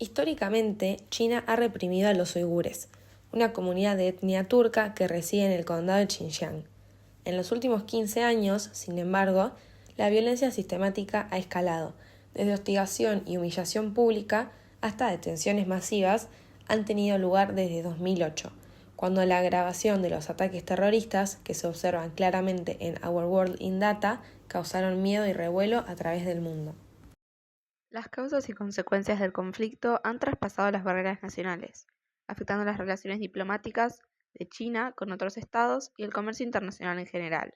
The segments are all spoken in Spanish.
Históricamente, China ha reprimido a los uigures, una comunidad de etnia turca que reside en el condado de Xinjiang. En los últimos 15 años, sin embargo, la violencia sistemática ha escalado, desde hostigación y humillación pública hasta detenciones masivas han tenido lugar desde 2008, cuando la agravación de los ataques terroristas, que se observan claramente en Our World in Data, causaron miedo y revuelo a través del mundo. Las causas y consecuencias del conflicto han traspasado las barreras nacionales, afectando las relaciones diplomáticas de China con otros estados y el comercio internacional en general.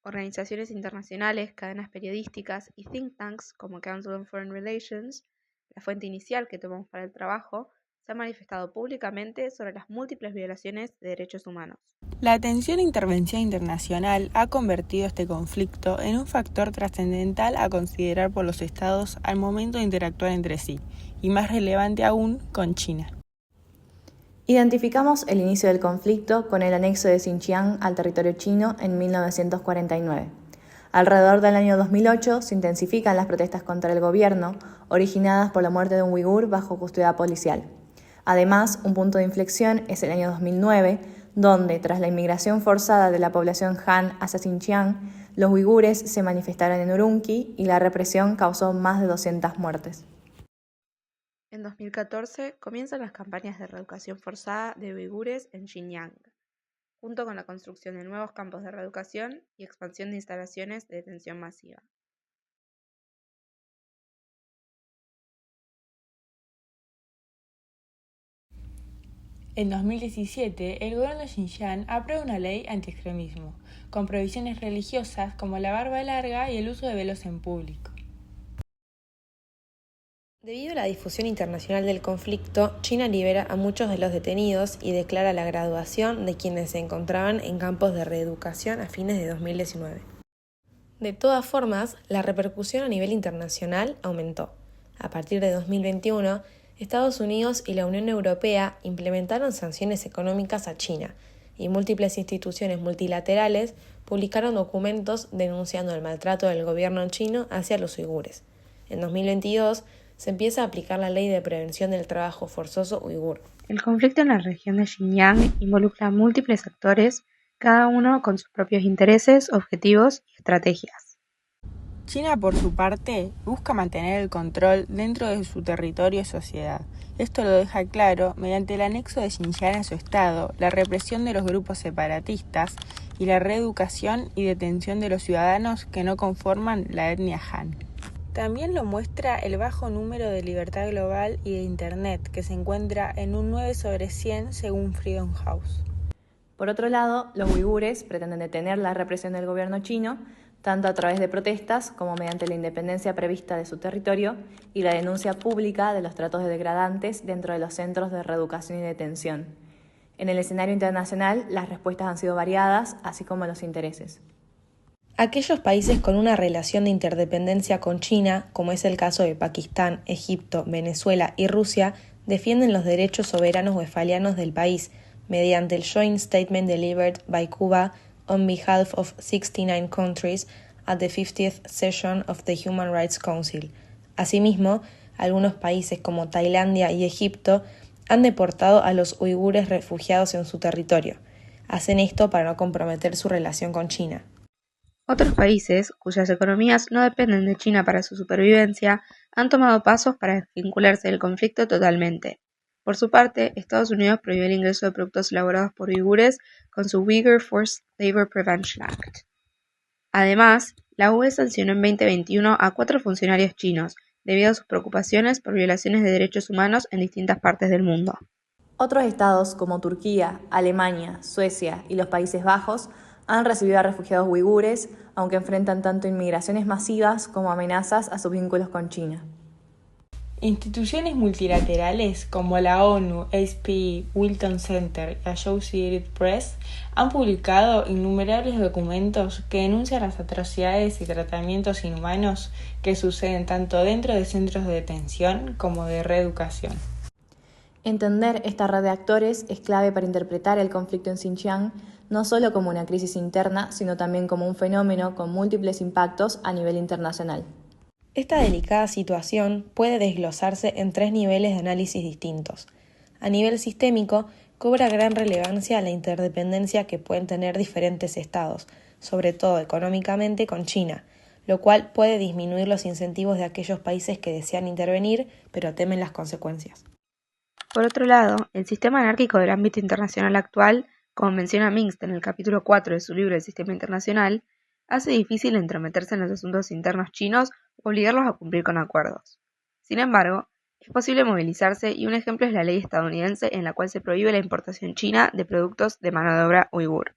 Organizaciones internacionales, cadenas periodísticas y think tanks como Council on Foreign Relations, la fuente inicial que tomamos para el trabajo, se han manifestado públicamente sobre las múltiples violaciones de derechos humanos. La atención e intervención internacional ha convertido este conflicto en un factor trascendental a considerar por los estados al momento de interactuar entre sí, y más relevante aún con China. Identificamos el inicio del conflicto con el anexo de Xinjiang al territorio chino en 1949. Alrededor del año 2008 se intensifican las protestas contra el gobierno, originadas por la muerte de un uigur bajo custodia policial. Además, un punto de inflexión es el año 2009, donde, tras la inmigración forzada de la población Han hacia Xinjiang, los uigures se manifestaron en Urumqi y la represión causó más de 200 muertes. En 2014 comienzan las campañas de reeducación forzada de uigures en Xinjiang, junto con la construcción de nuevos campos de reeducación y expansión de instalaciones de detención masiva. En 2017, el gobierno de Xinjiang aprueba una ley antiextremismo, con prohibiciones religiosas como la barba larga y el uso de velos en público. Debido a la difusión internacional del conflicto, China libera a muchos de los detenidos y declara la graduación de quienes se encontraban en campos de reeducación a fines de 2019. De todas formas, la repercusión a nivel internacional aumentó. A partir de 2021, Estados Unidos y la Unión Europea implementaron sanciones económicas a China, y múltiples instituciones multilaterales publicaron documentos denunciando el maltrato del gobierno chino hacia los uigures. En 2022, se empieza a aplicar la Ley de Prevención del Trabajo Forzoso Uigur. El conflicto en la región de Xinjiang involucra a múltiples actores, cada uno con sus propios intereses, objetivos y estrategias. China, por su parte, busca mantener el control dentro de su territorio y sociedad. Esto lo deja claro mediante el anexo de Xinjiang a su estado, la represión de los grupos separatistas y la reeducación y detención de los ciudadanos que no conforman la etnia Han. También lo muestra el bajo número de libertad global y de Internet, que se encuentra en un 9/100 según Freedom House. Por otro lado, los uigures pretenden detener la represión del gobierno chino, tanto a través de protestas como mediante la independencia prevista de su territorio y la denuncia pública de los tratos degradantes dentro de los centros de reeducación y detención. En el escenario internacional, las respuestas han sido variadas, así como los intereses. Aquellos países con una relación de interdependencia con China, como es el caso de Pakistán, Egipto, Venezuela y Rusia, defienden los derechos soberanos westfalianos del país mediante el Joint Statement Delivered by Cuba on behalf of 69 countries at the 50th session of the Human Rights Council. Asimismo, algunos países como Tailandia y Egipto han deportado a los uigures refugiados en su territorio. Hacen esto para no comprometer su relación con China. Otros países, cuyas economías no dependen de China para su supervivencia, han tomado pasos para desvincularse del conflicto totalmente. Por su parte, Estados Unidos prohibió el ingreso de productos elaborados por uigures con su Uyghur Forced Labor Prevention Act. Además, la UE sancionó en 2021 a 4 funcionarios chinos, debido a sus preocupaciones por violaciones de derechos humanos en distintas partes del mundo. Otros estados como Turquía, Alemania, Suecia y los Países Bajos han recibido a refugiados uigures, aunque enfrentan tanto inmigraciones masivas como amenazas a sus vínculos con China. Instituciones multilaterales como la ONU, ASPE, Wilton Center y Associated Press han publicado innumerables documentos que denuncian las atrocidades y tratamientos inhumanos que suceden tanto dentro de centros de detención como de reeducación. Entender esta red de actores es clave para interpretar el conflicto en Xinjiang no solo como una crisis interna, sino también como un fenómeno con múltiples impactos a nivel internacional. Esta delicada situación puede desglosarse en 3 niveles de análisis distintos. A nivel sistémico, cobra gran relevancia la interdependencia que pueden tener diferentes estados, sobre todo económicamente con China, lo cual puede disminuir los incentivos de aquellos países que desean intervenir, pero temen las consecuencias. Por otro lado, el sistema anárquico del ámbito internacional actual, como menciona Minsk en el capítulo 4 de su libro El Sistema Internacional, hace difícil entrometerse en los asuntos internos chinos o obligarlos a cumplir con acuerdos. Sin embargo, es posible movilizarse y un ejemplo es la ley estadounidense en la cual se prohíbe la importación china de productos de mano de obra uigur.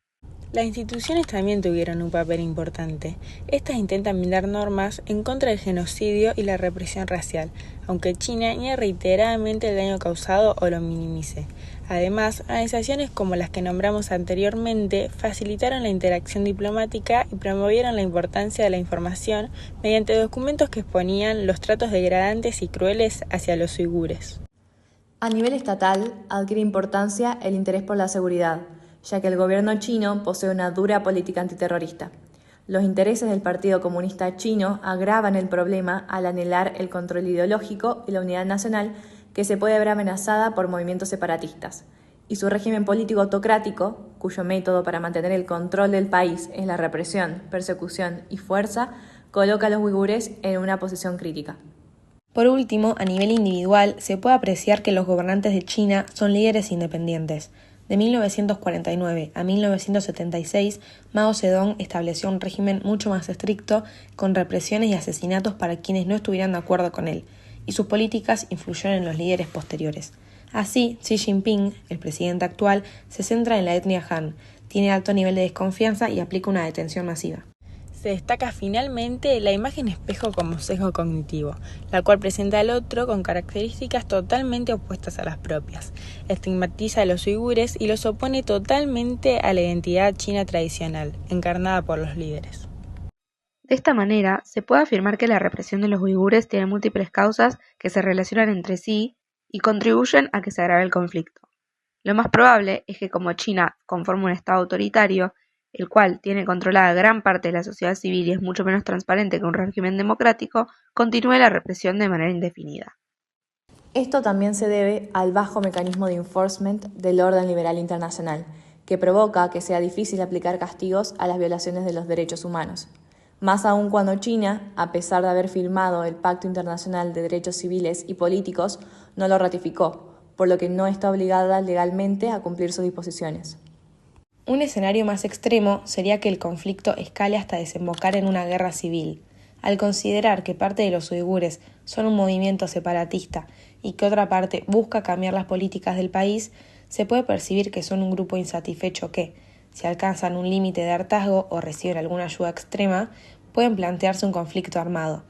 Las instituciones también tuvieron un papel importante. Estas intentan brindar normas en contra del genocidio y la represión racial, aunque China niegue reiteradamente el daño causado o lo minimice. Además, organizaciones como las que nombramos anteriormente facilitaron la interacción diplomática y promovieron la importancia de la información mediante documentos que exponían los tratos degradantes y crueles hacia los uigures. A nivel estatal, adquiere importancia el interés por la seguridad, ya que el gobierno chino posee una dura política antiterrorista. Los intereses del Partido Comunista Chino agravan el problema al anhelar el control ideológico y la unidad nacional que se puede ver amenazada por movimientos separatistas, y su régimen político autocrático, cuyo método para mantener el control del país es la represión, persecución y fuerza, coloca a los uigures en una posición crítica. Por último, a nivel individual, se puede apreciar que los gobernantes de China son líderes independientes. De 1949 a 1976, Mao Zedong estableció un régimen mucho más estricto, con represiones y asesinatos para quienes no estuvieran de acuerdo con él, y sus políticas influyeron en los líderes posteriores. Así, Xi Jinping, el presidente actual, se centra en la etnia Han, tiene alto nivel de desconfianza y aplica una detención masiva. Se destaca finalmente la imagen espejo como sesgo cognitivo, la cual presenta al otro con características totalmente opuestas a las propias. Estigmatiza a los uigures y los opone totalmente a la identidad china tradicional, encarnada por los líderes. De esta manera, se puede afirmar que la represión de los uigures tiene múltiples causas que se relacionan entre sí y contribuyen a que se agrave el conflicto. Lo más probable es que como China conforma un estado autoritario, el cual tiene controlada gran parte de la sociedad civil y es mucho menos transparente que un régimen democrático, continúe la represión de manera indefinida. Esto también se debe al bajo mecanismo de enforcement del orden liberal internacional, que provoca que sea difícil aplicar castigos a las violaciones de los derechos humanos. Más aún cuando China, a pesar de haber firmado el Pacto Internacional de Derechos Civiles y Políticos, no lo ratificó, por lo que no está obligada legalmente a cumplir sus disposiciones. Un escenario más extremo sería que el conflicto escale hasta desembocar en una guerra civil. Al considerar que parte de los uigures son un movimiento separatista y que otra parte busca cambiar las políticas del país, se puede percibir que son un grupo insatisfecho que, si alcanzan un límite de hartazgo o reciben alguna ayuda extrema, pueden plantearse un conflicto armado.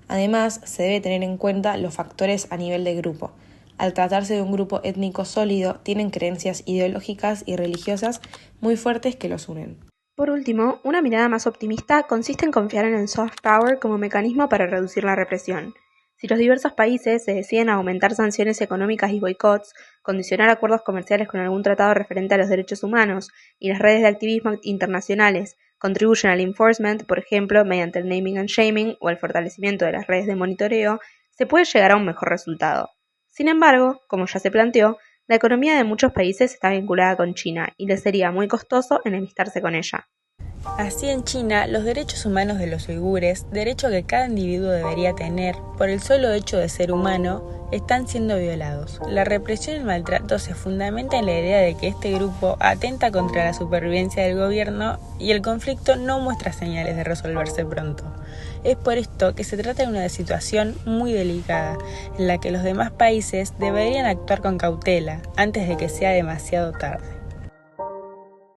Además, se debe tener en cuenta los factores a nivel de grupo. Al tratarse de un grupo étnico sólido, tienen creencias ideológicas y religiosas muy fuertes que los unen. Por último, una mirada más optimista consiste en confiar en el soft power como mecanismo para reducir la represión. Si los diversos países se deciden a aumentar sanciones económicas y boicots, condicionar acuerdos comerciales con algún tratado referente a los derechos humanos, y las redes de activismo internacionales contribuyen al enforcement, por ejemplo, mediante el naming and shaming o el fortalecimiento de las redes de monitoreo, se puede llegar a un mejor resultado. Sin embargo, como ya se planteó, la economía de muchos países está vinculada con China y les sería muy costoso enemistarse con ella. Así en China, los derechos humanos de los uigures, derecho que cada individuo debería tener por el solo hecho de ser humano, están siendo violados. La represión y el maltrato se fundamenta en la idea de que este grupo atenta contra la supervivencia del gobierno y el conflicto no muestra señales de resolverse pronto. Es por esto que se trata de una situación muy delicada, en la que los demás países deberían actuar con cautela antes de que sea demasiado tarde.